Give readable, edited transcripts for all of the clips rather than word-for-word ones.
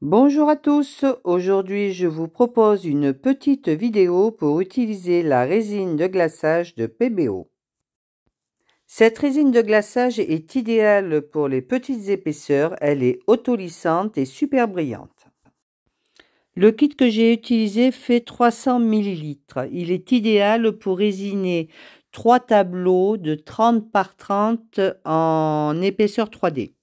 Bonjour à tous, aujourd'hui je vous propose une petite vidéo pour utiliser la résine de glaçage de PBO. Cette résine de glaçage est idéale pour les petites épaisseurs, elle est autolissante et super brillante. Le kit que j'ai utilisé fait 300 ml. Il est idéal pour résiner 3 tableaux de 30 par 30 en épaisseur 3D.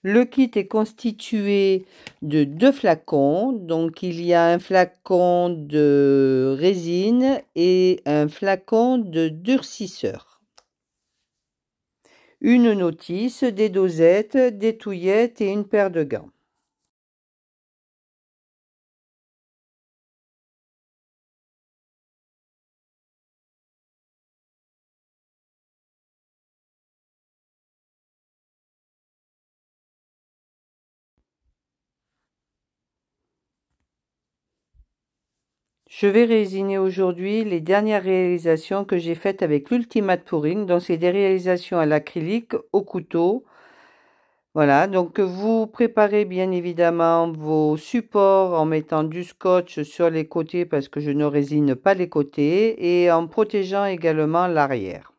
Le kit est constitué de 2 flacons, donc il y a un flacon de résine et un flacon de durcisseur. Une notice, des dosettes, des touillettes et une paire de gants. Je vais résiner aujourd'hui les dernières réalisations que j'ai faites avec l'Ultimate Pouring, donc c'est des réalisations à l'acrylique, au couteau. Voilà, donc vous préparez bien évidemment vos supports en mettant du scotch sur les côtés parce que je ne résine pas les côtés et en protégeant également l'arrière.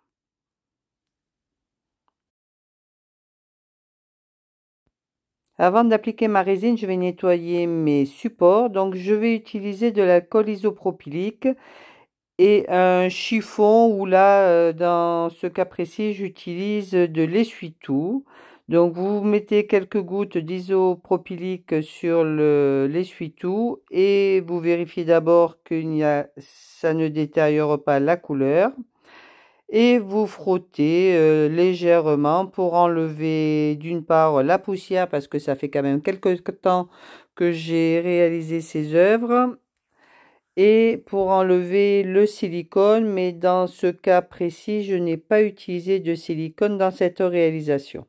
Avant d'appliquer ma résine, je vais nettoyer mes supports. Donc je vais utiliser de l'alcool isopropylique et un chiffon où là, dans ce cas précis, j'utilise de l'essuie-tout. Donc vous mettez quelques gouttes d'isopropylique sur l'essuie-tout et vous vérifiez d'abord que ça ne détériore pas la couleur. Et vous frottez légèrement pour enlever d'une part la poussière parce que ça fait quand même quelques temps que j'ai réalisé ces œuvres et pour enlever le silicone, mais dans ce cas précis, je n'ai pas utilisé de silicone dans cette réalisation.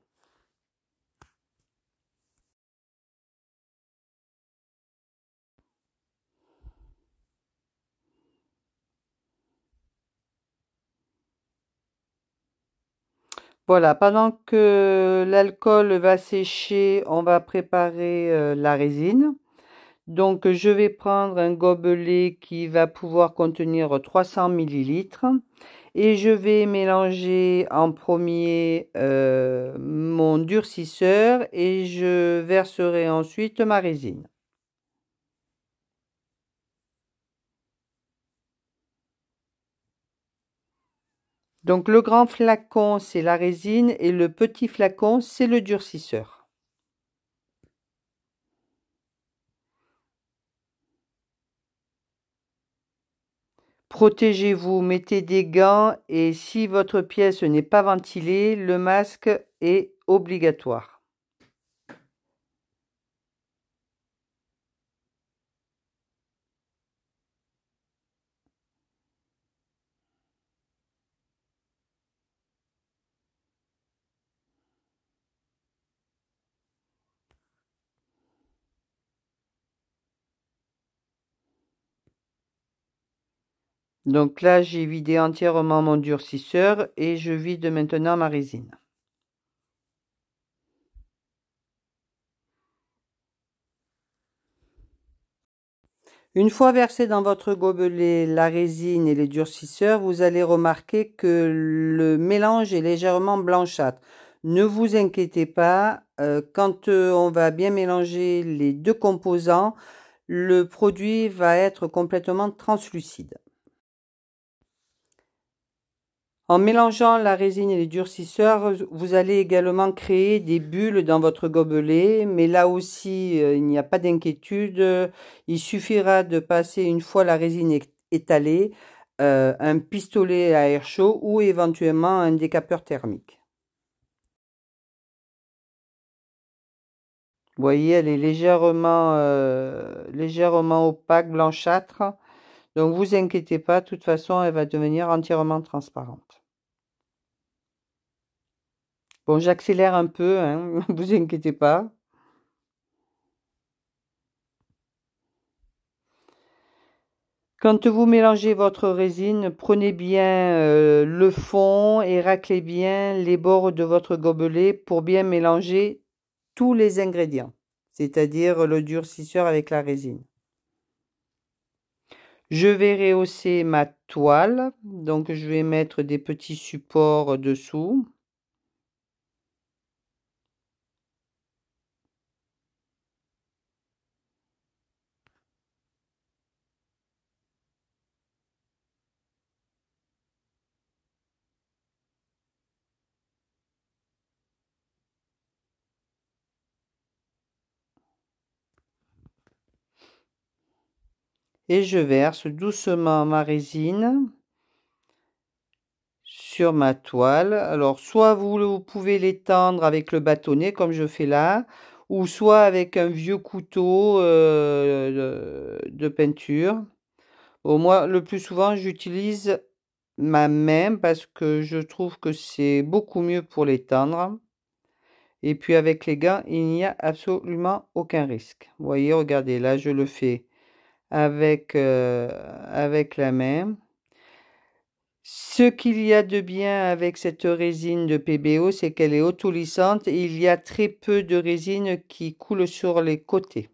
Voilà, pendant que l'alcool va sécher, on va préparer la résine. Donc je vais prendre un gobelet qui va pouvoir contenir 300 ml et je vais mélanger en premier mon durcisseur et je verserai ensuite ma résine. Donc le grand flacon c'est la résine et le petit flacon c'est le durcisseur. Protégez-vous, mettez des gants et si votre pièce n'est pas ventilée, le masque est obligatoire. Donc là, j'ai vidé entièrement mon durcisseur et je vide maintenant ma résine. Une fois versé dans votre gobelet la résine et les durcisseurs, vous allez remarquer que le mélange est légèrement blanchâtre. Ne vous inquiétez pas, quand on va bien mélanger les deux composants, le produit va être complètement translucide. En mélangeant la résine et les durcisseurs, vous allez également créer des bulles dans votre gobelet, mais là aussi, il n'y a pas d'inquiétude. Il suffira de passer, une fois la résine étalée, un pistolet à air chaud ou éventuellement un décapeur thermique. Vous voyez, elle est légèrement opaque, blanchâtre. Donc, vous inquiétez pas, de toute façon, elle va devenir entièrement transparente. Bon, j'accélère un peu, hein, vous inquiétez pas. Quand vous mélangez votre résine, prenez bien le fond et raclez bien les bords de votre gobelet pour bien mélanger tous les ingrédients. c'est-à-dire le durcisseur avec la résine. Je vais rehausser ma toile, donc je vais mettre des petits supports dessous. Et je verse doucement ma résine sur ma toile. Alors, soit vous pouvez l'étendre avec le bâtonnet, comme je fais là, ou soit avec un vieux couteau de peinture. Bon, moi, le plus souvent, j'utilise ma main parce que je trouve que c'est beaucoup mieux pour l'étendre. Et puis avec les gants, il n'y a absolument aucun risque. Vous voyez, regardez, là, je le fais avec la main. Ce qu'il y a de bien avec cette résine de PBO, c'est qu'elle est autolissante et il y a très peu de résine qui coule sur les côtés.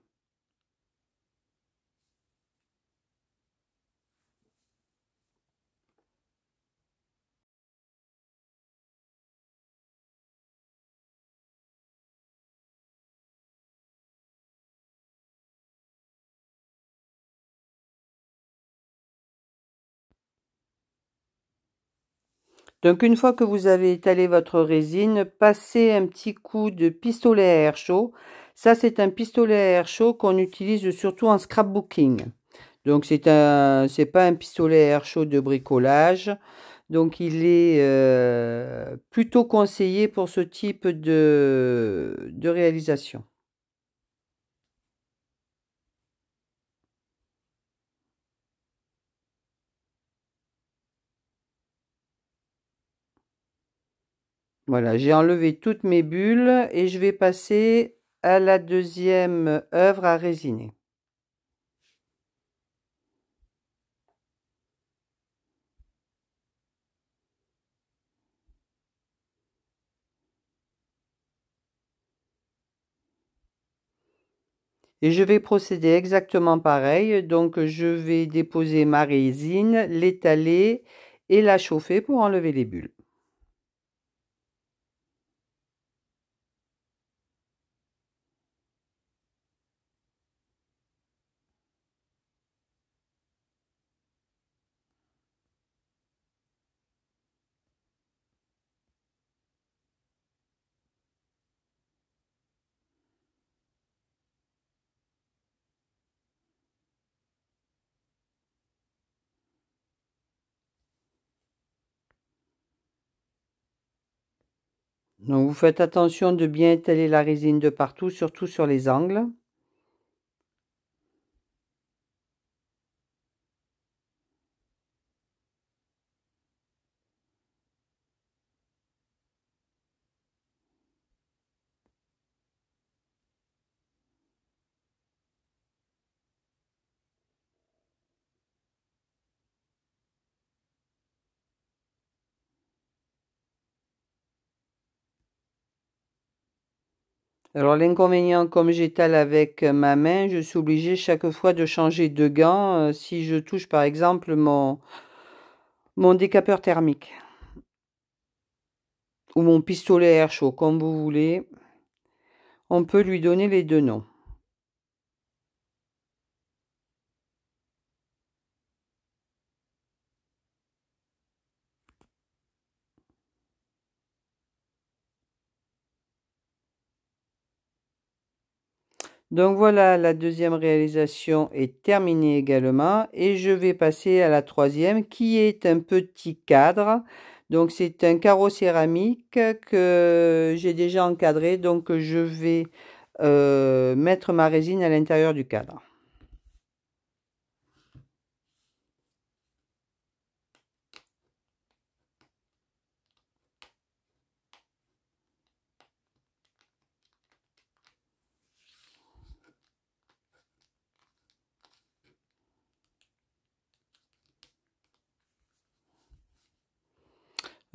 Donc une fois que vous avez étalé votre résine, passez un petit coup de pistolet à air chaud. Ça, c'est un pistolet à air chaud qu'on utilise surtout en scrapbooking. Donc c'est pas un pistolet à air chaud de bricolage. Donc il est plutôt conseillé pour ce type de réalisation. Voilà, j'ai enlevé toutes mes bulles et je vais passer à la deuxième œuvre à résiner. Et je vais procéder exactement pareil. Donc je vais déposer ma résine, l'étaler et la chauffer pour enlever les bulles. Donc vous faites attention de bien étaler la résine de partout, surtout sur les angles. Alors l'inconvénient, comme j'étale avec ma main, je suis obligée chaque fois de changer de gant si je touche par exemple mon décapeur thermique ou mon pistolet à air chaud, comme vous voulez. On peut lui donner les deux noms. Donc voilà, la deuxième réalisation est terminée également et je vais passer à la troisième qui est un petit cadre. Donc c'est un carreau céramique que j'ai déjà encadré, donc je vais mettre ma résine à l'intérieur du cadre.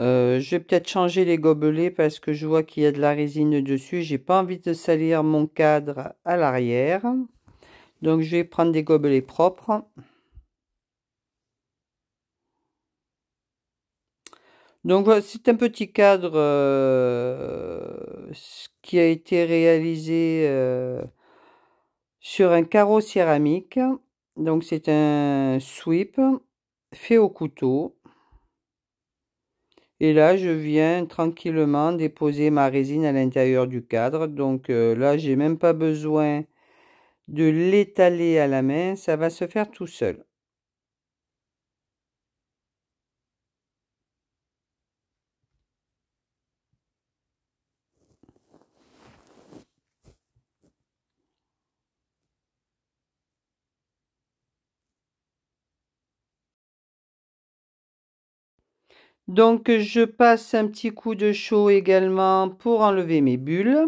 Je vais peut-être changer les gobelets parce que je vois qu'il y a de la résine dessus. J'ai pas envie de salir mon cadre à l'arrière. Donc je vais prendre des gobelets propres. Donc voilà, c'est un petit cadre qui a été réalisé sur un carreau céramique. Donc c'est un sweep fait au couteau. Et là, je viens tranquillement déposer ma résine à l'intérieur du cadre. Donc là, j'ai même pas besoin de l'étaler à la main. Ça va se faire tout seul. Donc, je passe un petit coup de chaud également pour enlever mes bulles.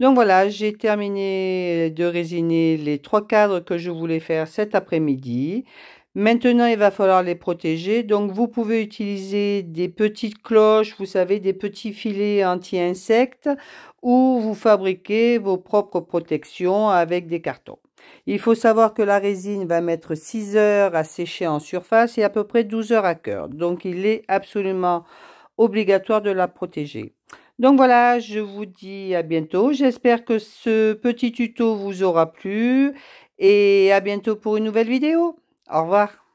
Donc voilà, j'ai terminé de résiner les 3 cadres que je voulais faire cet après-midi. Maintenant, il va falloir les protéger. Donc, vous pouvez utiliser des petites cloches, vous savez, des petits filets anti-insectes, ou vous fabriquez vos propres protections avec des cartons. Il faut savoir que la résine va mettre 6 heures à sécher en surface et à peu près 12 heures à cœur. Donc, il est absolument obligatoire de la protéger. Donc voilà, je vous dis à bientôt. J'espère que ce petit tuto vous aura plu et à bientôt pour une nouvelle vidéo. Au revoir.